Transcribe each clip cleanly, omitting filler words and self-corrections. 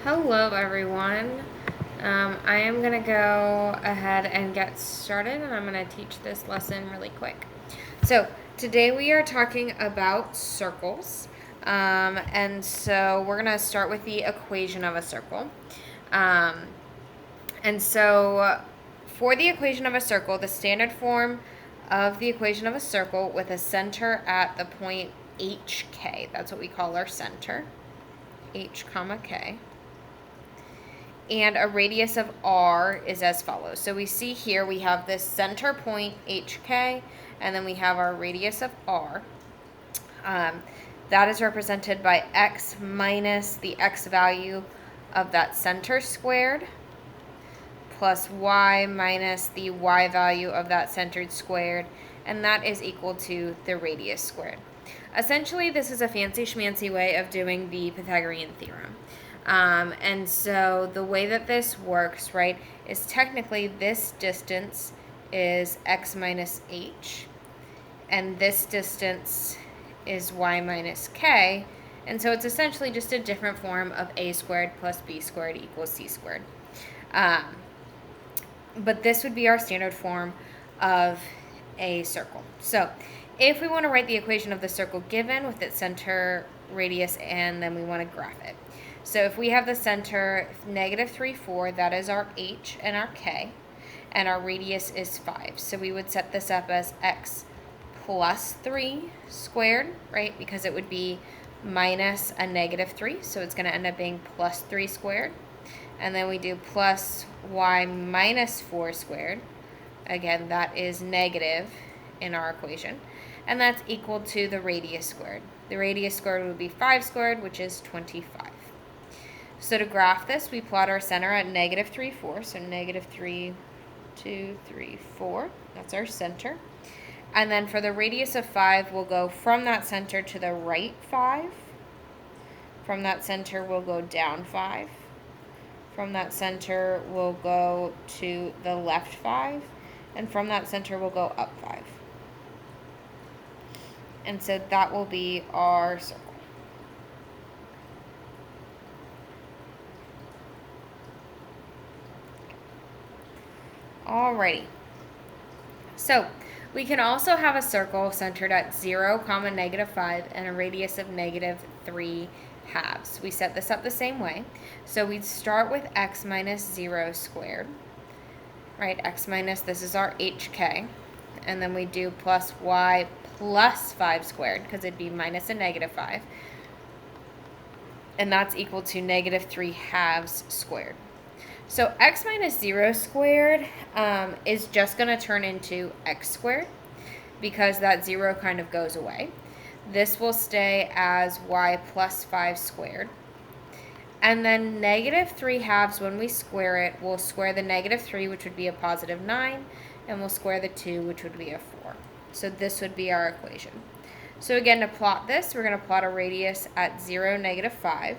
Hello everyone. I am going to go ahead and get started, and I'm going to teach this lesson really quick. So today we are talking about circles, and so we're going to start with the equation of a circle. And so for the equation of a circle, the standard form of the equation of a circle with a center at the point HK, that's what we call our center, H comma K, and a radius of r is as follows. So we see here we have this center point HK, and then we have our radius of r. That is represented by x minus the x value of that center squared, plus y minus the y value of that centered squared, and that is equal to the radius squared. Essentially, this is a fancy schmancy way of doing the Pythagorean theorem. And so the way that this works, right, is technically this distance is x minus h, and this distance is y minus k, and so it's essentially just a different form of a squared plus b squared equals c squared. But this would be our standard form of a circle. So if we want to write the equation of the circle given with its center, radius, and then we want to graph it. So if we have the center negative 3, 4, that is our h and our k, and our radius is 5. So we would set this up as x plus 3 squared, right, because it would be minus a negative 3, so it's going to end up being plus 3 squared. And then we do plus y minus 4 squared. Again, that is negative in our equation. And that's equal to the radius squared. The radius squared would be 5 squared, which is 25. So to graph this, we plot our center at negative 3, 4. So negative 3, 2, 3, 4. That's our center. And then for the radius of 5, we'll go from that center to the right 5. From that center, we'll go down 5. From that center, we'll go to the left 5. And from that center, we'll go up 5. And so that will be our circle. Alrighty. So we can also have a circle centered at 0, negative 5, and a radius of negative 3 halves. We set this up the same way. So we'd start with x minus 0 squared, right? X minus, this is our hk. And then we do plus y plus 5 squared, because it'd be minus a negative 5. And that's equal to negative 3 halves squared. So x minus 0 squared is just going to turn into x squared, because that 0 kind of goes away. This will stay as y plus 5 squared. And then negative 3 halves, when we square it, we'll square the negative 3, which would be a positive 9, and we'll square the 2, which would be a 4. So this would be our equation. So again, to plot this, we're going to plot a radius at 0, negative 5.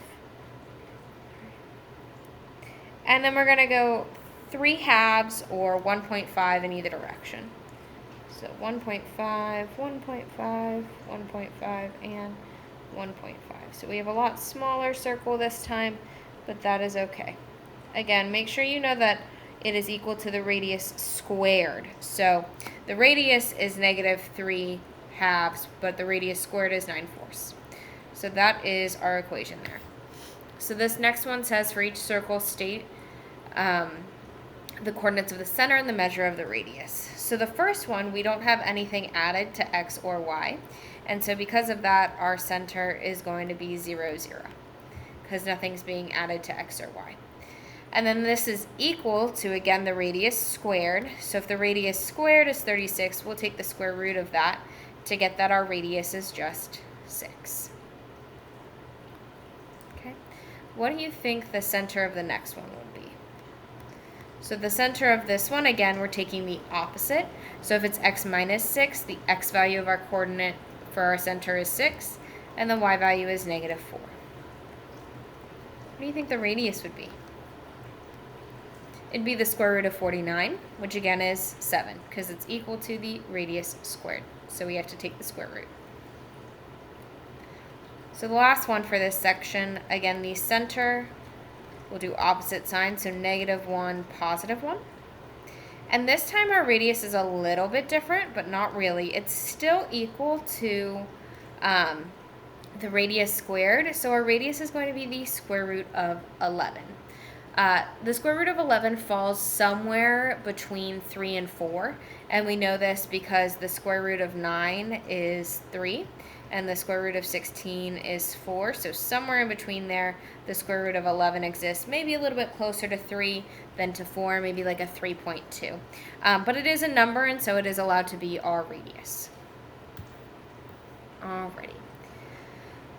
And then we're going to go 3 halves, or 1.5 in either direction. So 1.5, 1.5, 1.5, and 1.5. So we have a lot smaller circle this time, but that is okay. Again, make sure you know that it is equal to the radius squared. So the radius is negative 3 halves, but the radius squared is 9/4. So that is our equation there. So this next one says for each circle state the coordinates of the center and the measure of the radius. So the first one, we don't have anything added to x or y. And so because of that, our center is going to be 0, 0, because nothing's being added to x or y. And then this is equal to, again, the radius squared. So if the radius squared is 36, we'll take the square root of that to get that our radius is just 6. Okay. What do you think the center of the next one would be? So the center of this one, again, we're taking the opposite. So if it's x minus 6, the x value of our coordinate for our center is 6, and the y value is negative 4. What do you think the radius would be? It'd be the square root of 49, which again is 7, because it's equal to the radius squared. So we have to take the square root. So the last one for this section, again, the center We'll do opposite signs, so -1, +1. And this time our radius is a little bit different, but not really. It's still equal to the radius squared. So our radius is going to be the square root of 11. The square root of 11 falls somewhere between 3 and 4. And we know this because the square root of 9 is 3. And the square root of 16 is 4. So somewhere in between there, the square root of 11 exists. Maybe a little bit closer to 3 than to 4, maybe like a 3.2. But it is a number, and so it is allowed to be our radius. Alrighty.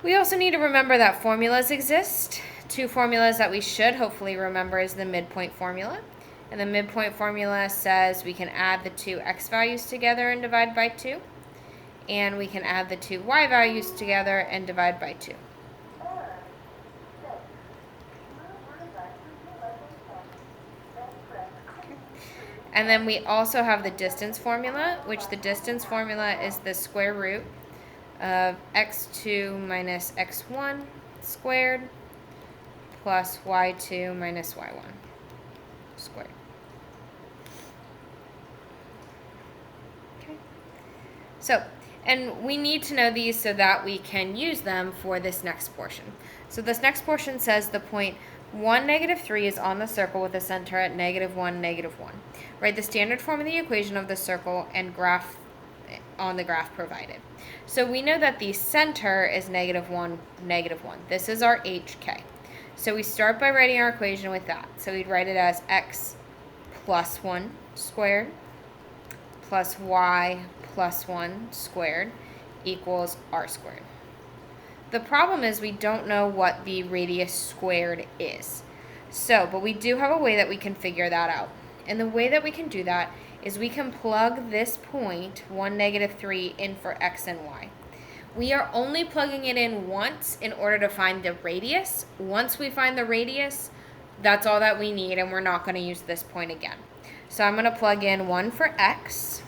We also need to remember that formulas exist. Two formulas that we should hopefully remember is the midpoint formula. And the midpoint formula says we can add the two x values together and divide by 2. And we can add the two y values together and divide by 2. And then we also have the distance formula, which the distance formula is the square root of x2 minus x1 squared plus y2 minus y1 squared. Okay. So, and we need to know these so that we can use them for this next portion. So this next portion says the point 1, -3 is on the circle with a center at -1, -1. Write the standard form of the equation of the circle and graph on the graph provided. So we know that the center is -1, -1. This is our HK. So we start by writing our equation with that. So we'd write it as x plus 1 squared plus y plus 1 squared equals r squared. The problem is we don't know what the radius squared is. So, but we do have a way that we can figure that out. And the way that we can do that is we can plug this point, 1, -3, in for x and y. We are only plugging it in once in order to find the radius. Once we find the radius, that's all that we need, and we're not going to use this point again. So I'm going to plug in 1 for x,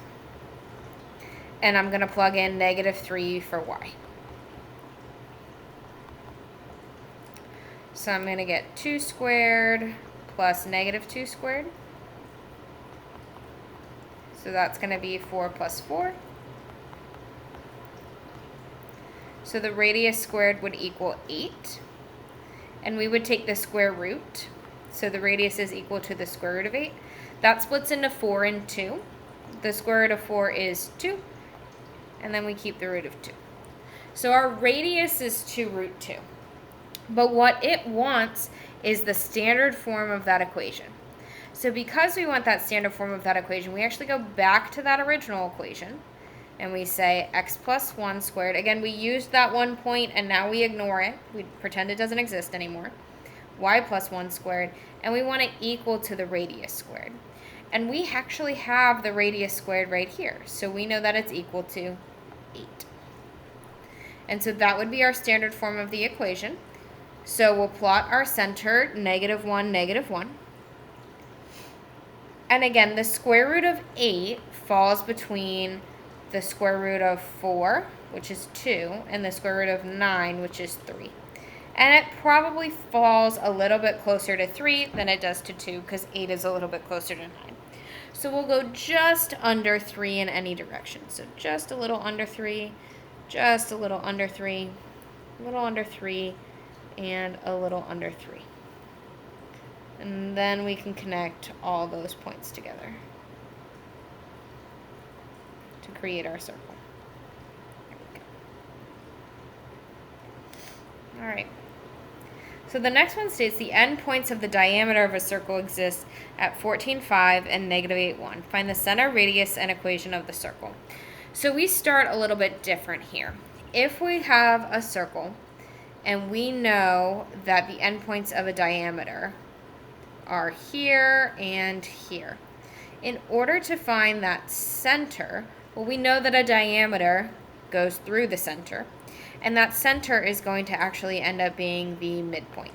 and I'm going to plug in -3 for y. So I'm going to get 2 squared plus -2 squared. So that's going to be 4 plus 4. So the radius squared would equal 8. And we would take the square root. So the radius is equal to the square root of 8. That splits into 4 and 2. The square root of 4 is 2. And then we keep the root of 2. So our radius is 2 root 2. But what it wants is the standard form of that equation. So because we want that standard form of that equation, we actually go back to that original equation. And we say x plus 1 squared. Again, we used that 1 point, and now we ignore it. We pretend it doesn't exist anymore. Y plus 1 squared. And we want it equal to the radius squared. And we actually have the radius squared right here. So we know that it's equal to 8. And so that would be our standard form of the equation. So we'll plot our center, -1, -1. And again, the square root of 8 falls between the square root of 4, which is 2, and the square root of 9, which is 3. And it probably falls a little bit closer to 3 than it does to 2, because 8 is a little bit closer to 9. So we'll go just under 3 in any direction. So just a little under 3, just a little under 3, a little under 3, and a little under 3. And then we can connect all those points together to create our circle. There we go. All right. So the next one states the endpoints of the diameter of a circle exist at 14.5 and -8.1. Find the center, radius, and equation of the circle. So we start a little bit different here. If we have a circle and we know that the endpoints of a diameter are here and here, in order to find that center, well, we know that a diameter goes through the center, and that center is going to actually end up being the midpoint.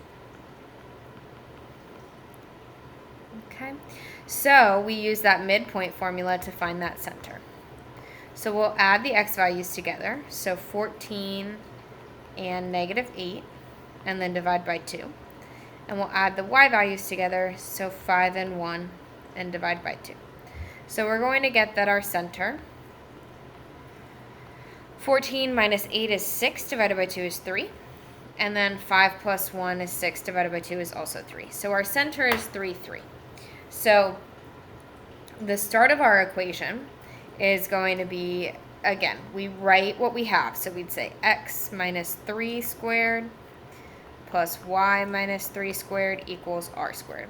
Okay, so we use that midpoint formula to find that center. So we'll add the x values together, so 14 and -8, and then divide by 2. and we'll add the y values together, so 5 and 1, and divide by 2. So we're going to get that our center, 14 minus 8 is 6, divided by 2 is 3. And then 5 plus 1 is 6, divided by 2 is also 3. So our center is 3, 3. So the start of our equation is going to be, again, we write what we have. So we'd say x minus 3 squared plus y minus 3 squared equals r squared.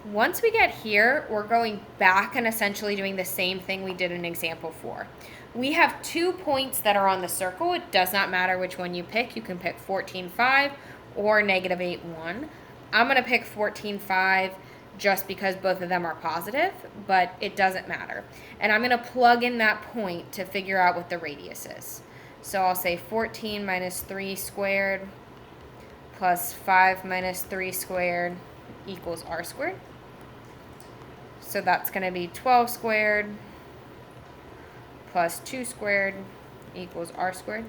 Once we get here, we're going back and essentially doing the same thing we did in example 4. We have 2 points that are on the circle. It does not matter which one you pick. You can pick 14, 5 or negative 8, 1. I'm going to pick 14, 5 just because both of them are positive, but it doesn't matter. And I'm going to plug in that point to figure out what the radius is. So I'll say 14 minus 3 squared plus 5 minus 3 squared equals r squared. So that's going to be 12 squared plus 2 squared equals r squared.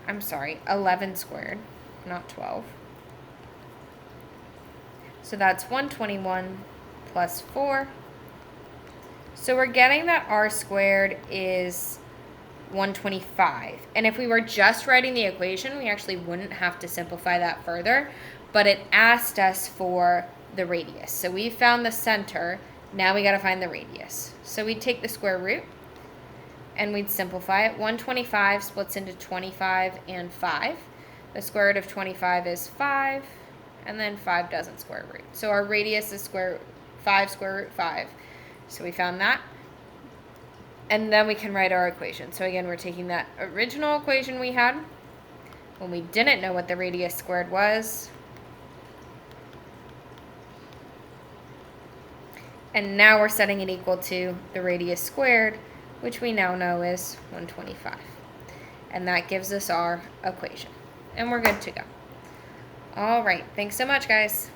I'm sorry, 11 squared, not 12. So that's 121 plus 4. So we're getting that r squared is 125. And if we were just writing the equation, we actually wouldn't have to simplify that further, but it asked us for the radius. So we found the center, now we got to find the radius. So we'd take the square root and we'd simplify it. 125 splits into 25 and 5. The square root of 25 is 5, and then 5 doesn't square root. So our radius is 5 square root 5. So we found that. And then we can write our equation. So again, we're taking that original equation we had when we didn't know what the radius squared was. And now we're setting it equal to the radius squared, which we now know is 125. And that gives us our equation. And we're good to go. All right, thanks so much, guys.